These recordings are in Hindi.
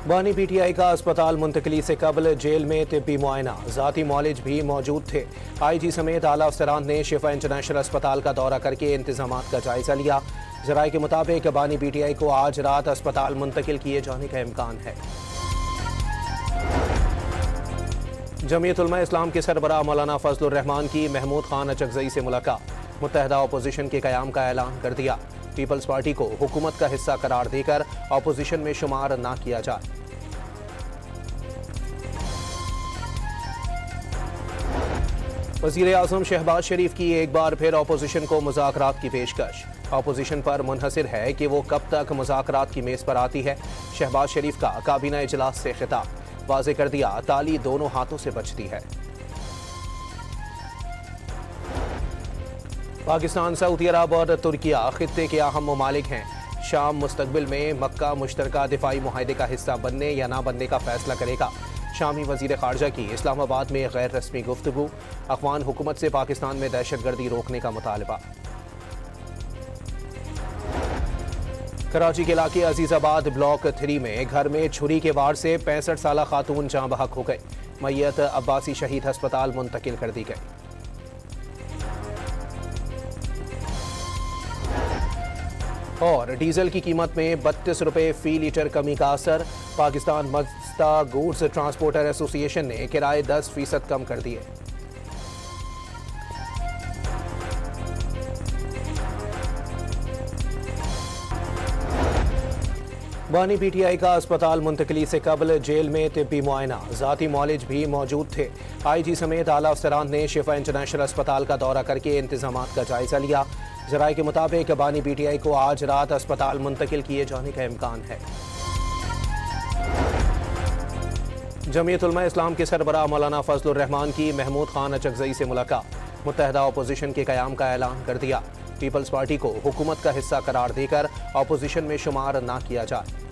बानी पीटीआई का अस्पताल मुंतकली से कबल जेल में तिब्बी मुआयना, जाती मौलिज भी मौजूद थे। आईजी समेत आला अफसरान ने शिफा इंटरनेशनल अस्पताल का दौरा करके इंतजामात का जायजा लिया। जराये के मुताबिक बानी पीटीआई को आज रात अस्पताल मुंतकिल किए जाने का इम्कान है। जमीयत उलमा इस्लाम के सरबराह मौलाना फजलुर रहमान की महमूद खान अचकजई से मुलाकात, मुत्तहदा अपोजिशन के क़याम का ऐलान कर दिया। पीपल्स पार्टी को हुकूमत का हिस्सा करार देकर अपोजिशन में शुमार ना किया जाए। वज़ीर आज़म शहबाज शरीफ की एक बार फिर अपोजिशन को मुज़ाकरात की पेशकश। अपोजिशन पर मुनहसिर है कि वो कब तक मुज़ाकरात की मेज़ पर आती है। शहबाज शरीफ का काबीना इजलास से खिताब, वाज़े कर दिया ताली दोनों हाथों से बचती है। पाकिस्तान, सऊदी अरब और तुर्किया खित्ते के अहम ममालिक हैं। शाम मुस्तकबिल में मक्का मुश्तरका दिफाई मुआहदे का हिस्सा बनने या ना बनने का फैसला करेगा। शामी वज़ीर ख़ारजा की इस्लामाबाद में गैर रस्मी गुफ्तगू, अफ़गान हुकूमत से पाकिस्तान में दहशतगर्दी रोकने का मुतालबा। कराची के इलाके अजीज़ाबाद ब्लॉक 3 में घर में छुरी के वार से 65 साला खातून जाँ बहक हो गई। मैयत अब्बासी शहीद अस्पताल मुंतकिल कर दी गई। और डीजल की कीमत में 32 रुपये फी लीटर कमी का असर। Pakistan Mazda goods transporter association ने किराए 10% कम कर दिए। बानी पीटीआई का अस्पताल मुंतकली से कबल जेल में तिब्बी मुआयना, जाती मौलिज भी मौजूद थे। आईजी समेत आला अफसरान ने शिफा इंटरनेशनल अस्पताल का दौरा करके इंतजामात का जायजा लिया। जराये के मुताबिक बानी पीटीआई को आज रात अस्पताल मुंतकिल किए जाने का इम्कान है। जमीयत उलमा इस्लाम के सरबराह मौलाना फजलुर रहमान की महमूद खान अचकजई से मुलाकात, मुत्तहदा अपोजिशन के क़याम का ऐलान कर दिया। पीपल्स पार्टी को हुकूमत का हिस्सा करार देकर अपोजिशन में शुमार ना किया जाए।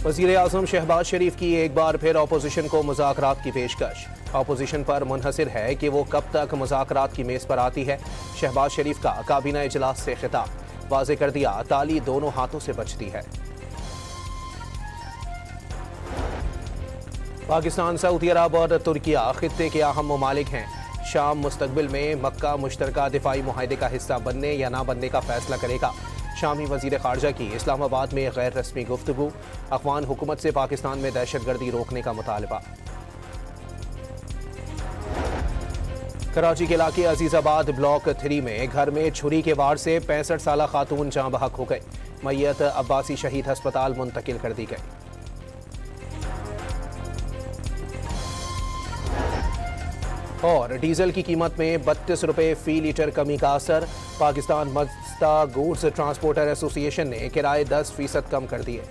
वज़ीर आज़म शहबाज शरीफ की एक बार फिर अपोजिशन को मुज़ाकरात की पेशकश। अपोजिशन पर मुनहसिर है कि वो कब तक मुज़ाकरात की मेज़ पर आती है। शहबाज शरीफ का काबीना इजलास से खिताब, वाज़े कर दिया ताली दोनों हाथों से बचती है। पाकिस्तान, सऊदी अरब और तुर्किया खित्ते के अहम ममालिक हैं। शाम मुस्तकबिल में मक्का मुश्तरका दिफाई मुआहदे का हिस्सा बनने या ना बनने का फैसला करेगा। शामी वज़ीर ख़ारजा की इस्लामाबाद में गैर रस्मी गुफ्तगू, अफ़गान हुकूमत से पाकिस्तान में दहशतगर्दी रोकने का मुतालबा। कराची के इलाके अजीज़ाबाद ब्लॉक 3 में घर में छुरी के वार से 65 साला खातून जाँ बहक हो गई। मैयत अब्बासी शहीद अस्पताल मुंतकिल कर दी गई। और डीजल की कीमत में 32 रुपये फी लीटर कमी का असर। Pakistan Mazda goods transporter association ने किराए 10% कम कर दिए।